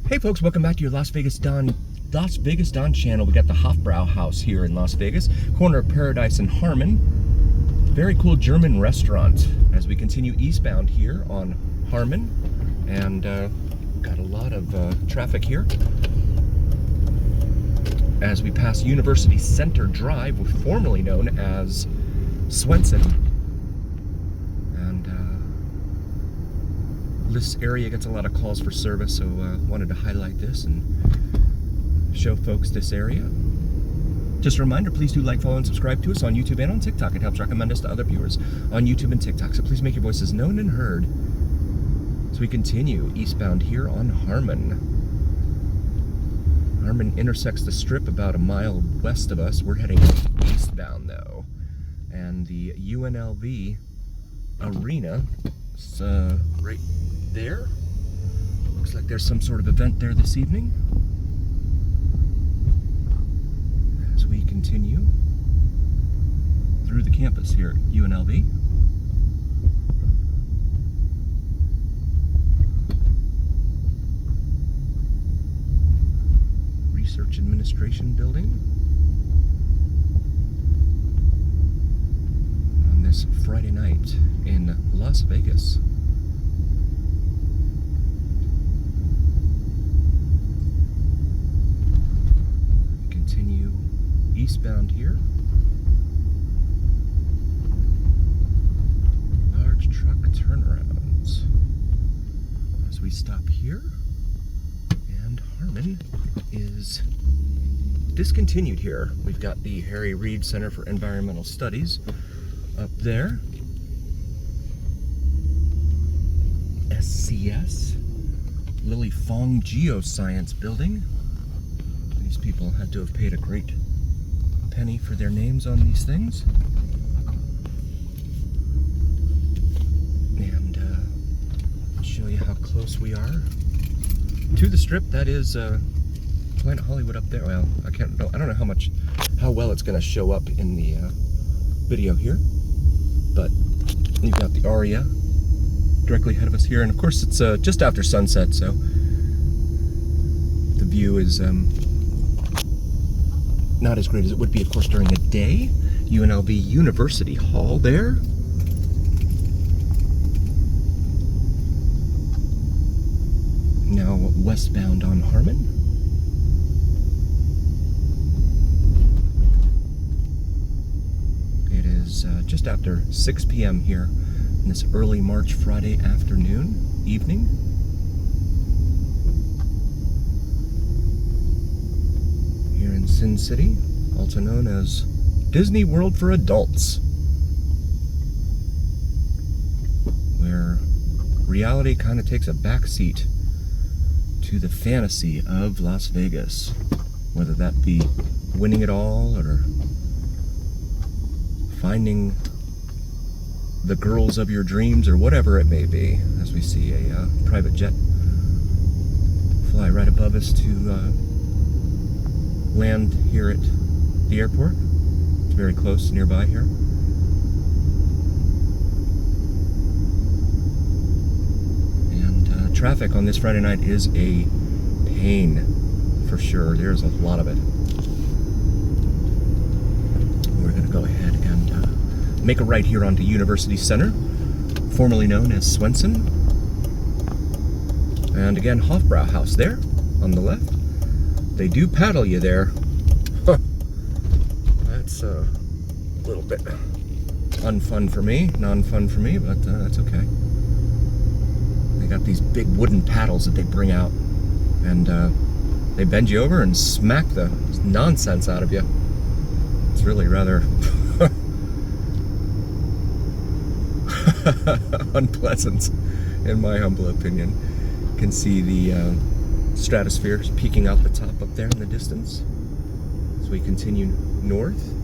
Hey folks, welcome back to your Las Vegas Dawn channel. We got the Hofbrauhaus here in Las Vegas, corner of Paradise and Harmon. Very cool German restaurant as we continue eastbound here on Harmon, and got a lot of traffic here as we pass University Center Drive, formerly known as Swenson. This area gets a lot of calls for service, so wanted to highlight this and show folks this area. Just a reminder, please do like, follow, and subscribe to us on YouTube and on TikTok. It helps recommend us to other viewers on YouTube and TikTok, so please make your voices known and heard. So we continue eastbound here on Harmon. Harmon intersects the Strip about a mile west of us. We're heading eastbound though, and the UNLV arena is right there. Looks like there's some sort of event there this evening. As we continue through the campus here at UNLV. Research Administration Building. On this Friday night in Las Vegas. Eastbound here. Large truck turnarounds. As we stop here, and Harmon is discontinued here. We've got the Harry Reid Center for Environmental Studies up there. SCS. Lily Fong Geoscience Building. These people had to have paid a great penny for their names on these things. And show you how close we are to the Strip. That is Planet Hollywood up there. Well, I don't know how well it's going to show up in the video here, but you've got the Aria directly ahead of us here, and of course it's just after sunset, so the view is not as great as it would be, of course, during the day. UNLV University Hall there. Now westbound on Harmon. It is just after 6 p.m. here in this early March Friday evening. In Sin City, also known as Disney World for adults, where reality kind of takes a backseat to the fantasy of Las Vegas, whether that be winning it all or finding the girls of your dreams or whatever it may be, as we see a private jet fly right above us to land here at the airport. It's very close nearby here. And traffic on this Friday night is a pain for sure. There's a lot of it. We're going to go ahead and make a right here onto University Center, formerly known as Swenson. And again, Hofbrauhaus there on the left. They do paddle you there. Huh. That's a little bit non-fun for me, but that's okay. They got these big wooden paddles that they bring out, and they bend you over and smack the nonsense out of you. It's really rather unpleasant, in my humble opinion. You can see the stratosphere is peeking out the top up there in the distance as we continue north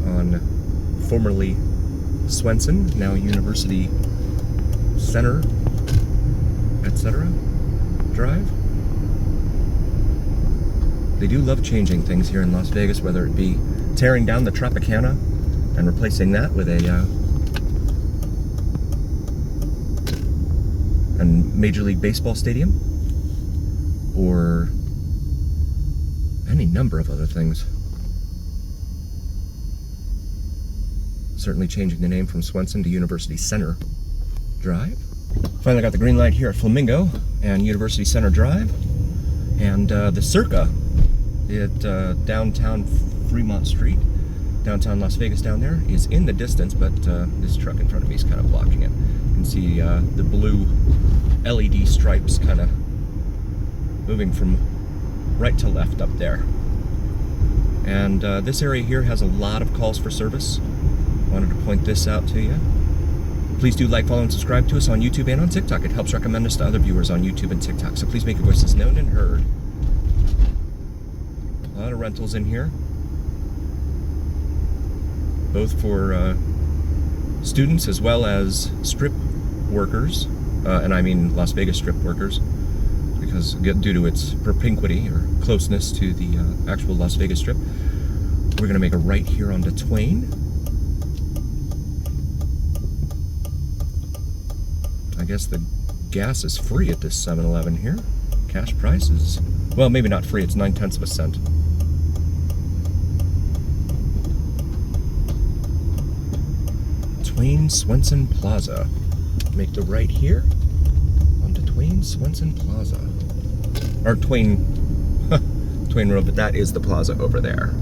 on formerly Swenson, now University Center, etc. Drive. They do love changing things here in Las Vegas, whether it be tearing down the Tropicana and replacing that with a Major League Baseball stadium, or any number of other things. Certainly changing the name from Swenson to University Center Drive. Finally got the green light here at Flamingo and University Center Drive. And the Circa at downtown Fremont Street, downtown Las Vegas down there, is in the distance, but this truck in front of me is kind of blocking it. You can see the blue LED stripes kind of moving from right to left up there. And this area here has a lot of calls for service. Wanted to point this out to you. Please do like, follow, and subscribe to us on YouTube and on TikTok. It helps recommend us to other viewers on YouTube and TikTok. So please make your voices known and heard. A lot of rentals in here, both for students as well as strip workers, and I mean Las Vegas strip workers, because due to its propinquity or closeness to the actual Las Vegas strip, we're going to make a right here onto Twain. I guess the gas is free at this 7-Eleven here. Cash price is, well, maybe not free, it's 9/10 cents. Twain Swenson Plaza. Make the right here onto Twain Swenson Plaza. Or Twain Road, but that is the plaza over there.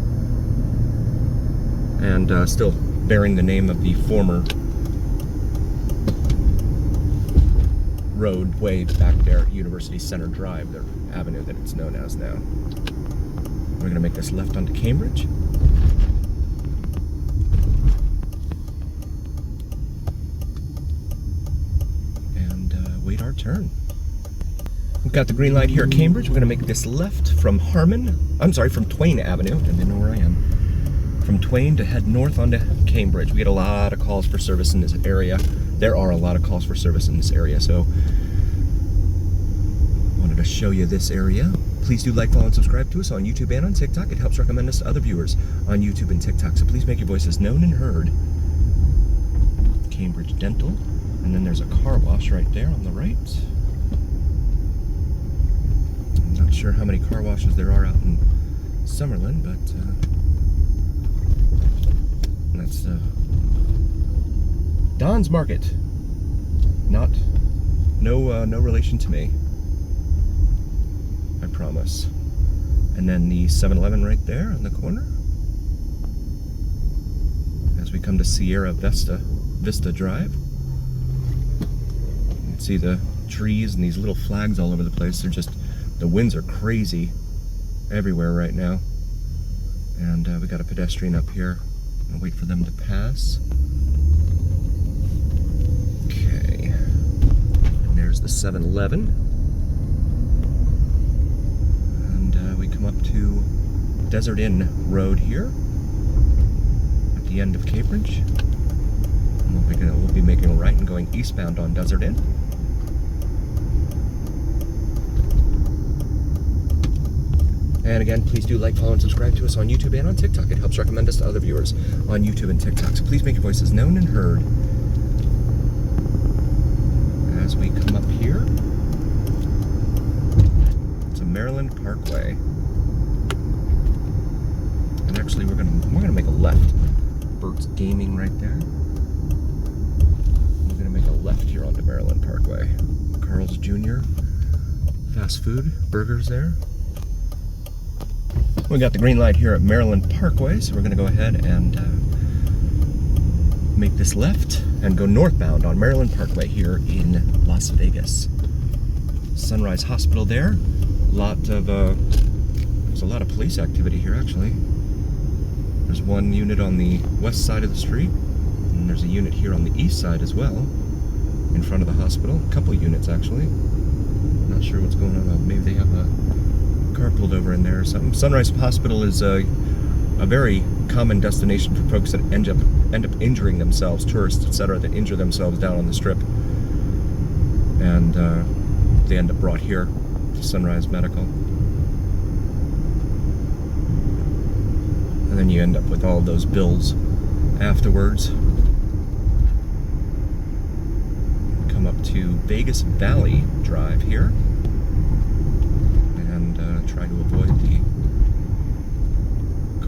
And still bearing the name of the former roadway back there at University Center Drive, the avenue that it's known as now. We're going to make this left onto Cambridge. And wait our turn. We've got the green light here at Cambridge. We're going to make this left from Twain Avenue. I didn't know where I am. From Twain to head north onto Cambridge. We get a lot of calls for service in this area. There are a lot of calls for service in this area, so wanted to show you this area. Please do like, follow, and subscribe to us on YouTube and on TikTok. It helps recommend us to other viewers on YouTube and TikTok, so please make your voices known and heard. Cambridge Dental, and then there's a car wash right there on the right. I'm not sure how many car washes there are out in Summerlin, but that's Don's Market. No relation to me, I promise. And then the 7-Eleven right there in the corner. As we come to Sierra Vista Drive, you can see the trees and these little flags all over the place. The winds are crazy everywhere right now. And we got a pedestrian up here. I'll wait for them to pass. Okay. And there's the 7-Eleven. And we come up to Desert Inn Road here at the end of Cambridge. And we'll be making a right and going eastbound on Desert Inn. And again, please do like, follow, and subscribe to us on YouTube and on TikTok. It helps recommend us to other viewers on YouTube and TikTok. So please make your voices known and heard. As we come up here to Maryland Parkway. And actually, we're gonna make a left. Bert's Gaming right there. We're gonna make a left here onto Maryland Parkway. Carl's Jr. Fast food, burgers there. We got the green light here at Maryland Parkway, so we're going to go ahead and make this left and go northbound on Maryland Parkway here in Las Vegas. Sunrise Hospital there. There's a lot of police activity here, actually. There's one unit on the west side of the street, and there's a unit here on the east side as well, in front of the hospital. A couple units, actually. Not sure what's going on. Maybe they have a car pulled over in there or something. Sunrise Hospital is a very common destination for folks that end up injuring themselves, tourists, etc., that injure themselves down on the strip, and they end up brought here to Sunrise Medical, and then you end up with all of those bills afterwards. Come up to Vegas Valley Drive here.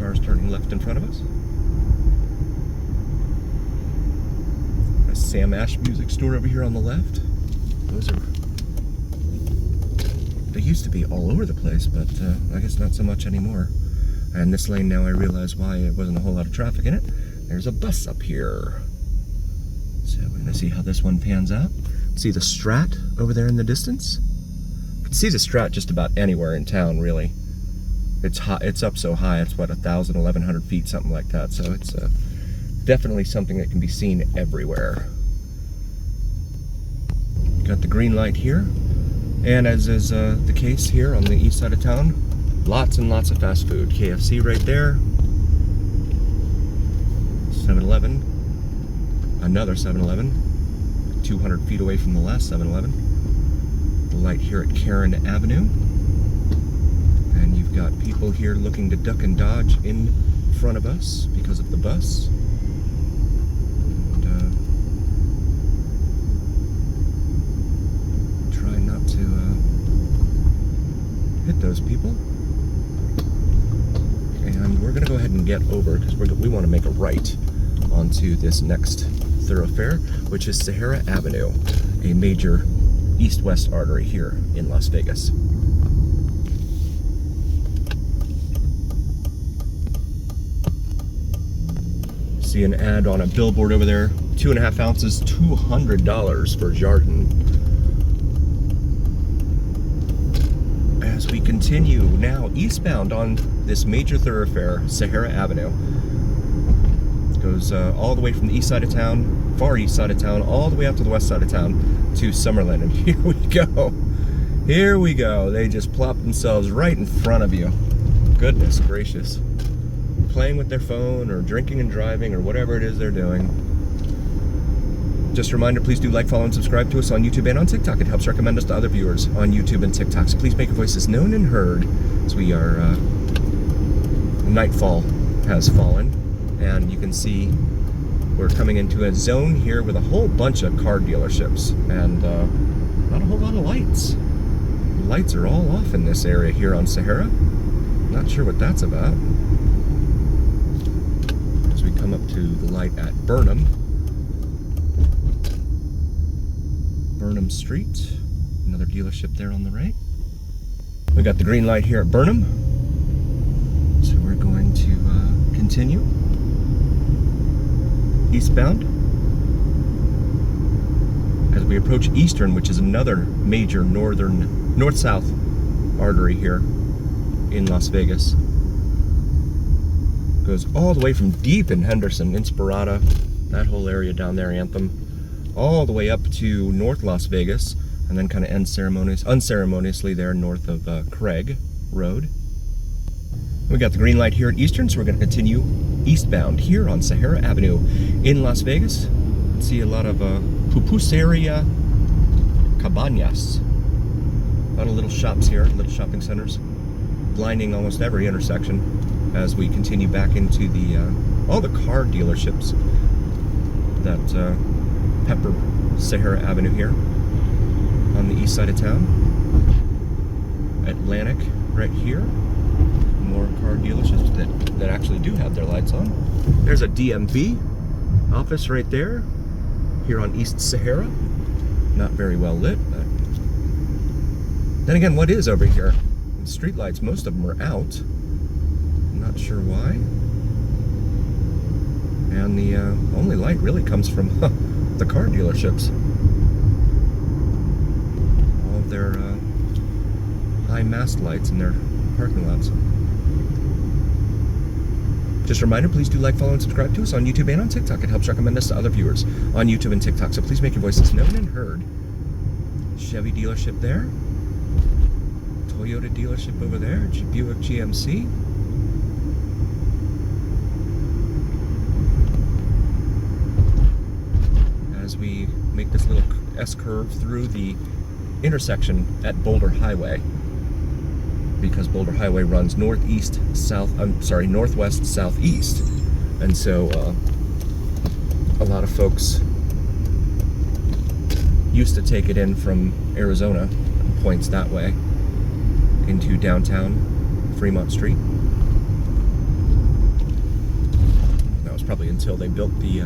Cars turning left in front of us. A Sam Ash music store over here on the left. They used to be all over the place, but I guess not so much anymore. And this lane now, I realize why it wasn't a whole lot of traffic in it. There's a bus up here. So we're gonna see how this one pans out. See the Strat over there in the distance? You can see the Strat just about anywhere in town, really. It's high, it's up so high, it's what, 1,000, 1,100 feet, something like that. So it's definitely something that can be seen everywhere. Got the green light here. And as is the case here on the east side of town, lots and lots of fast food. KFC right there. 7-Eleven. Another 7-Eleven. 200 feet away from the last 7-Eleven. The light here at Karen Avenue. And you've got people here looking to duck and dodge in front of us because of the bus. And try not to hit those people. And we're going to go ahead and get over because we want to make a right onto this next thoroughfare, which is Sahara Avenue, a major east-west artery here in Las Vegas. See an ad on a billboard over there, 2.5 ounces, $200 for Jardin. As we continue now eastbound on this major thoroughfare, Sahara Avenue. It goes all the way from the east side of town, far east side of town, all the way out to the west side of town to Summerlin. And here we go. Here we go. They just plop themselves right in front of you. Goodness gracious. Playing with their phone or drinking and driving or whatever it is they're doing. Just a reminder, please do like, follow, and subscribe to us on YouTube and on TikTok. It helps recommend us to other viewers on YouTube and TikTok. So please make your voices known and heard as we are, nightfall has fallen. And you can see we're coming into a zone here with a whole bunch of car dealerships and not a whole lot of lights. The lights are all off in this area here on Sahara. Not sure what that's about. As we come up to the light at Burnham Street, another dealership there on the right. We got the green light here at Burnham, so we're going to continue eastbound as we approach Eastern, which is another major north-south artery here in Las Vegas. Goes all the way from deep in Henderson, Inspirada, that whole area down there, Anthem, all the way up to North Las Vegas, and then kind of ends unceremoniously there north of Craig Road. We got the green light here at Eastern, so we're going to continue eastbound here on Sahara Avenue in Las Vegas. See a lot of Pupuseria Cabañas. A lot of little shops here, little shopping centers, lining almost every intersection as we continue back into the all the car dealerships that pepper Sahara Avenue here on the east side of town. Atlantic right here. More car dealerships that actually do have their lights on. There's a DMV office right there here on East Sahara. Not very well lit, but then again, what is over here? The street lights, most of them are out. I'm not sure why. And the only light really comes from the car dealerships. All of their high mast lights in their parking lots. Just a reminder, please do like, follow, and subscribe to us on YouTube and on TikTok. It helps recommend us to other viewers on YouTube and TikTok. So please make your voices known and heard. Chevy dealership there. Toyota dealership over there. Buick GMC. As we make this little S-curve through the intersection at Boulder Highway, because Boulder Highway runs northwest, southeast, and so a lot of folks used to take it in from Arizona, points that way into downtown Fremont Street. probably until they built the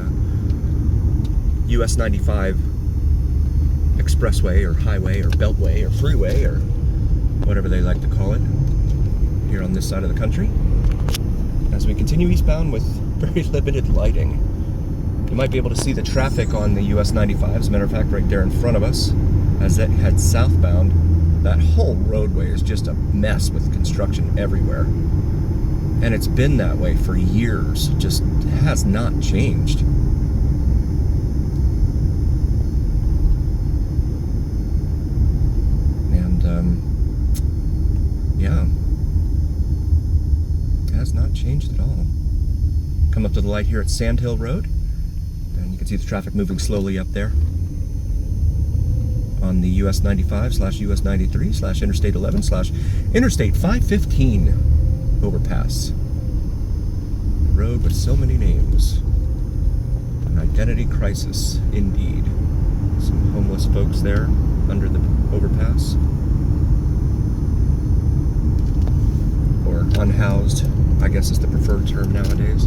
US 95 expressway or highway or beltway or freeway or whatever they like to call it here on this side of the country. As we continue eastbound with very limited lighting, you might be able to see the traffic on the US 95, as a matter of fact, right there in front of us, as it heads southbound. That whole roadway is just a mess with construction everywhere. And it's been that way for years, just has not changed. And, yeah, it has not changed at all. Come up to the light here at Sand Hill Road, and you can see the traffic moving slowly up there on the US 95/US 93/Interstate 515 overpass. A road with so many names. An identity crisis, indeed. Some homeless folks there under the overpass. Or unhoused, I guess is the preferred term nowadays.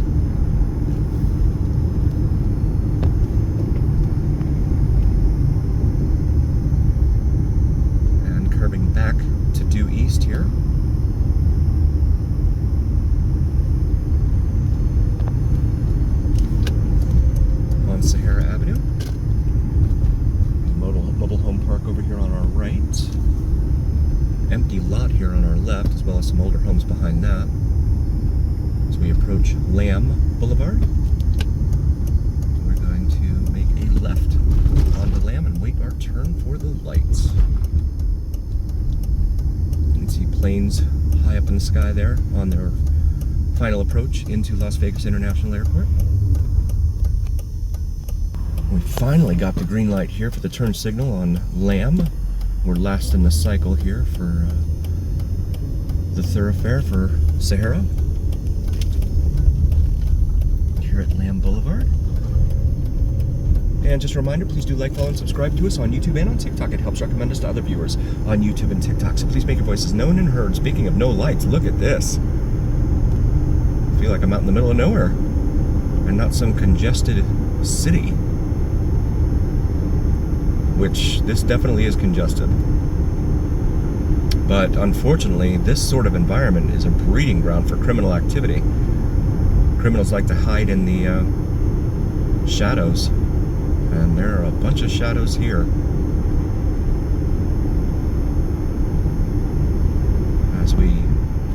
And curving back to due east here. On Sahara Avenue. Mobile home park over here on our right. Empty lot here on our left, as well as some older homes behind that. As we approach Lamb Boulevard, we're going to make a left onto Lamb and wait our turn for the lights. You can see planes high up in the sky there on their final approach into Las Vegas International Airport. We finally got the green light here for the turn signal on Lamb. We're last in the cycle here for the thoroughfare for Sahara here at Lamb Boulevard. And just a reminder, please do like, follow, and subscribe to us on YouTube and on TikTok. It helps recommend us to other viewers on YouTube and TikTok. So please make your voices known and heard. Speaking of no lights, look at this. I feel like I'm out in the middle of nowhere and not some congested city. Which this definitely is congested. But unfortunately, this sort of environment is a breeding ground for criminal activity. Criminals like to hide in the shadows, and there are a bunch of shadows here. As we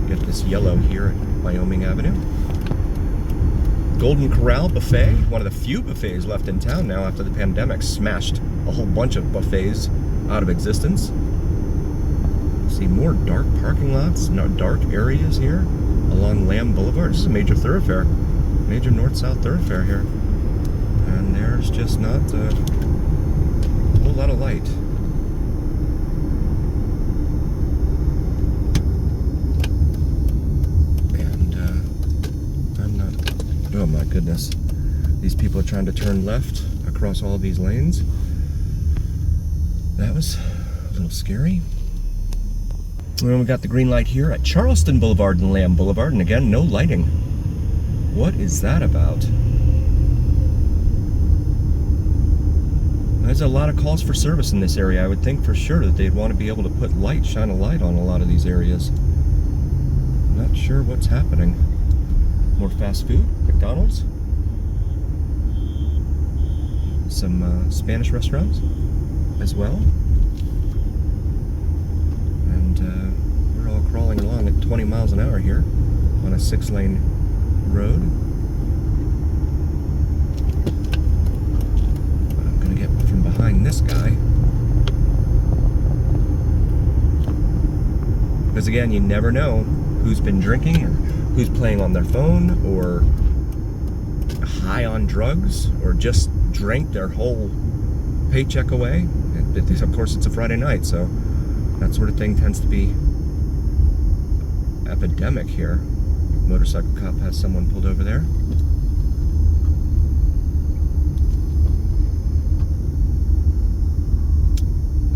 get this yellow here at Wyoming Avenue. Golden Corral Buffet, one of the few buffets left in town now after the pandemic smashed a whole bunch of buffets out of existence. See more dark parking lots, dark areas here along Lamb Boulevard. This is a major thoroughfare, major north-south thoroughfare here. And there's just not a whole lot of light. Oh my goodness. These people are trying to turn left across all these lanes. That was a little scary. And then we got the green light here at Charleston Boulevard and Lamb Boulevard, and again, no lighting. What is that about? There's a lot of calls for service in this area. I would think for sure that they'd want to be able to put light, shine a light on a lot of these areas. Not sure what's happening. More fast food, McDonald's, some Spanish restaurants as well, and we're all crawling along at 20 miles an hour here on a 6-lane road. I'm gonna get from behind this guy, because again, you never know who's been drinking or who's playing on their phone or high on drugs or just drank their whole paycheck away. Of course, it's a Friday night, so that sort of thing tends to be epidemic here. Motorcycle cop has someone pulled over there.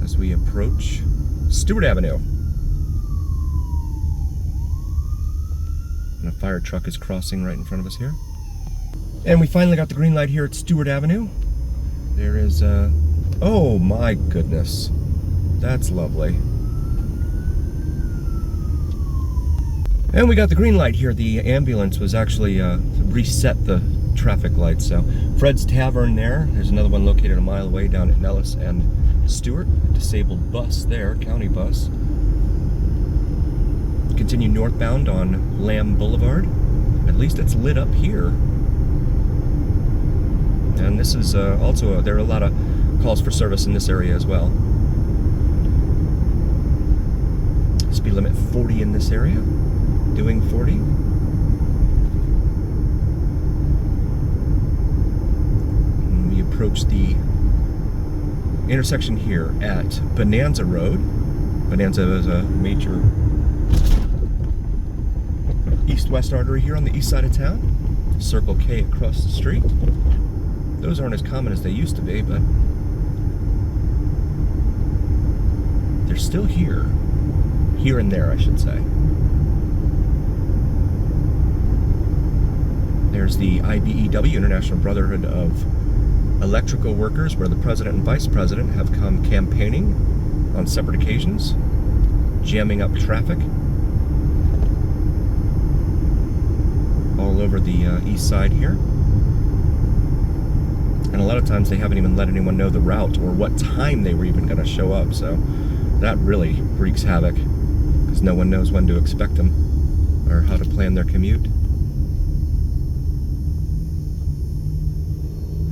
As we approach Stewart Avenue. And a fire truck is crossing right in front of us here. And we finally got the green light here at Stewart Avenue. There is, oh my goodness. That's lovely. And we got the green light here. The ambulance was actually reset the traffic lights. So Fred's Tavern there. There's another one located a mile away down at Nellis and Stewart. A disabled bus there, county bus. Continue northbound on Lamb Boulevard. At least it's lit up here. And this is also, there are a lot of calls for service in this area as well. Speed limit 40 in this area. Doing 40. And we approach the intersection here at Bonanza Road. Bonanza is a major east-west artery here on the east side of town. Circle K across the street. Those aren't as common as they used to be, but they're still here. Here and there, I should say. There's the IBEW, International Brotherhood of Electrical Workers, where the president and vice president have come campaigning on separate occasions, jamming up traffic all over the east side here. And a lot of times they haven't even let anyone know the route or what time they were even going to show up, so that really wreaks havoc, because no one knows when to expect them or how to plan their commute.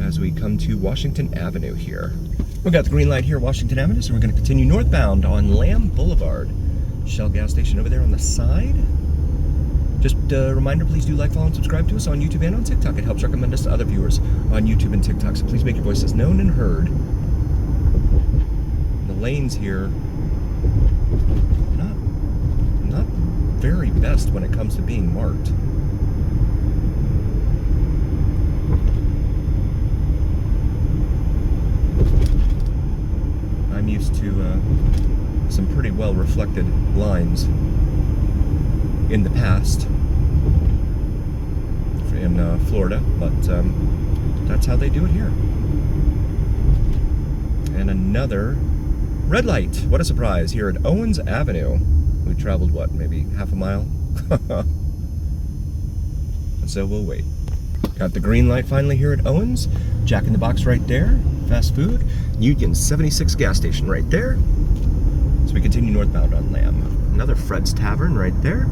As we come to Washington Avenue here. We got the green light here, Washington Avenue, so we're going to continue northbound on Lamb Boulevard. Shell gas station over there on the side. Just a reminder, please do like, follow, and subscribe to us on YouTube and on TikTok. It helps recommend us to other viewers on YouTube and TikTok, so please make your voices known and heard. The lanes here, not very best when it comes to being marked. I'm used to some pretty well reflected lines in the past in Florida, but that's how they do it here. And another red light. What a surprise here at Owens Avenue. We traveled, what, maybe half a mile? And so we'll wait. Got the green light finally here at Owens. Jack in the Box right there. Fast food. Union 76 gas station right there. So we continue northbound on Lamb. Another Fred's Tavern right there.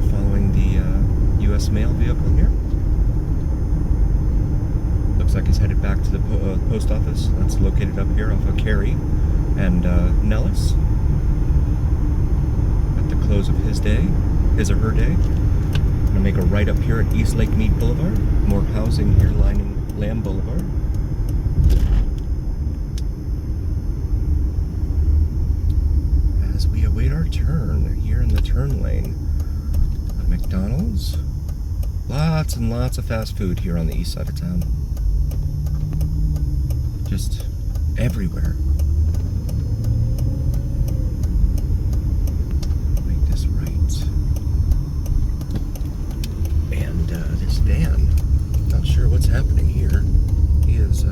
Following the U.S. mail vehicle here. Looks like he's headed back to the post office. That's located up here off of Cary and Nellis. At the close of his day, his or her day. Gonna make a right up here at East Lake Mead Boulevard. More housing here lining Lamb Boulevard. As we await our turn here in the turn lane. McDonald's. Lots and lots of fast food here on the east side of town. Just everywhere. Make this right. And this Dan, not sure what's happening here. He is,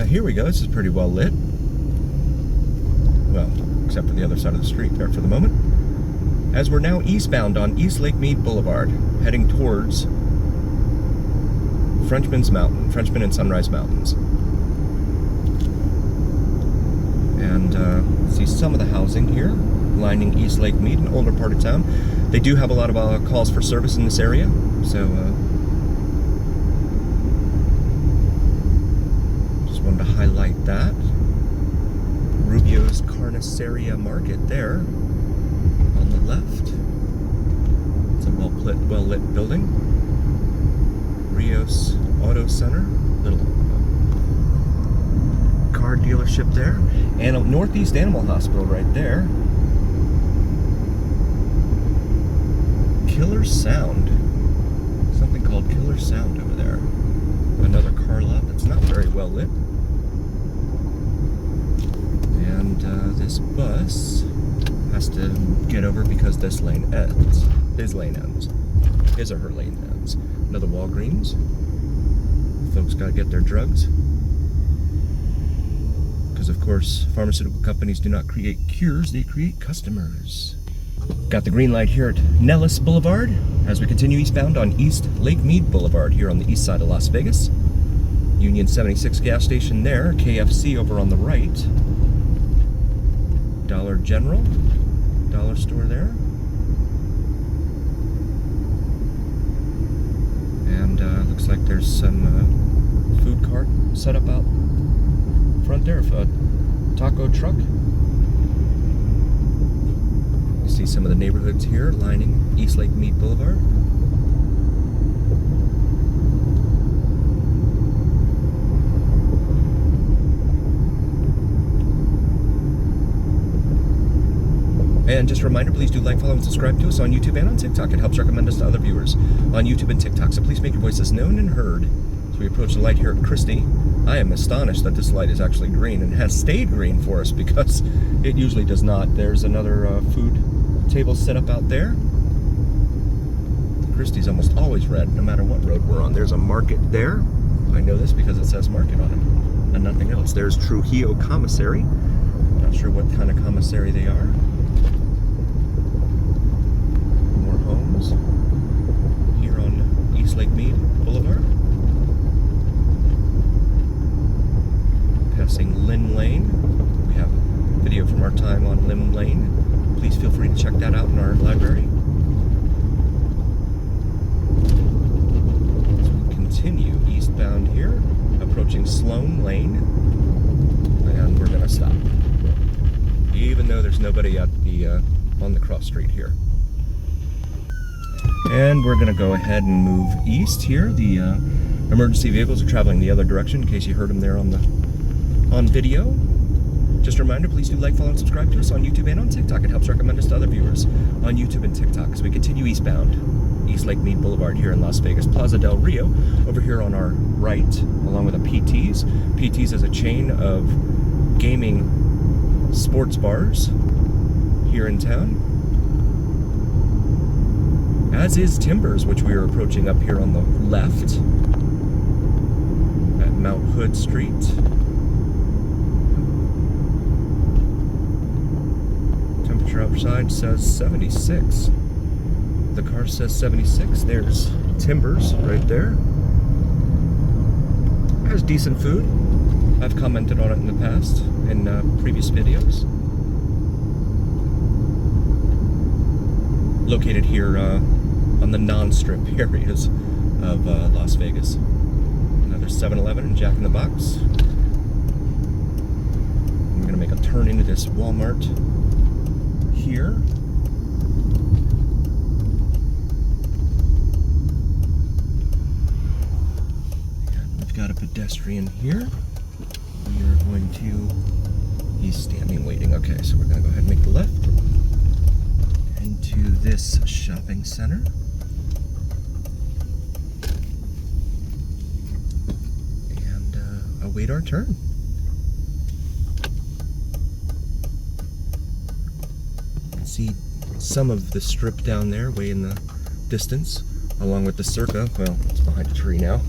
here we go. This is pretty well lit. Well, except for the other side of the street there for the moment. As we're now eastbound on East Lake Mead Boulevard, heading towards Frenchman and Sunrise Mountains. And see some of the housing here, lining East Lake Mead, an older part of town. They do have a lot of calls for service in this area, so just wanted to highlight that. Rubio's Carniceria Market there on the left. It's a well-lit building. Rios Auto Center, little car dealership there, and a Northeast Animal Hospital right there. Killer Sound, something called Killer Sound over there. Another car lot that's not very well lit. And this bus has to get over because this lane ends. His lane ends. His or her lane ends. Another Walgreens. Folks gotta get their drugs. Because of course, pharmaceutical companies do not create cures, they create customers. Got the green light here at Nellis Boulevard as we continue eastbound on East Lake Mead Boulevard here on the east side of Las Vegas. Union 76 gas station there, KFC over on the right. Dollar General, dollar store there. And looks like there's some food cart set up out front there of a taco truck. You see some of the neighborhoods here lining East Lake Mead Boulevard. And just a reminder, please do like, follow, and subscribe to us on YouTube and on TikTok. It helps recommend us to other viewers on YouTube and TikTok. So please make your voices known and heard. As we approach the light here at Christie, I am astonished that this light is actually green and has stayed green for us because it usually does not. There's another food table set up out there. Christie's almost always red, no matter what road we're on. There's a market there. I know this because it says market on it and nothing else. There's Trujillo Commissary. Not sure what kind of commissary they are. Here on East Lake Mead Boulevard. Passing Lynn Lane. We have video from our time on Lynn Lane. Please feel free to check that out in our library. As we continue eastbound here, approaching Sloan Lane, and we're going to stop. Even though there's nobody at the on the cross street here. And we're going to go ahead and move east here. The emergency vehicles are traveling the other direction, in case you heard them there on video. Just a reminder, please do like, follow, and subscribe to us on YouTube and on TikTok. It helps recommend us to other viewers on YouTube and TikTok as we continue eastbound. East Lake Mead Boulevard here in Las Vegas. Plaza del Rio over here on our right, along with a PT's. PT's is a chain of gaming sports bars here in town. As is Timbers, which we are approaching up here on the left at Mount Hood Street. Temperature outside says 76. The car says 76. There's Timbers right there. Has decent food. I've commented on it in the past in previous videos. Located here on the non-strip areas of Las Vegas. Another 7-Eleven and Jack in the Box. I'm going to make a turn into this Walmart here. And we've got a pedestrian here. We are going to... He's standing waiting. Okay, so we're going to go ahead and make the left into this shopping center. Await our turn. You can see some of the strip down there way in the distance, along with the Circa. Well, it's behind a tree now.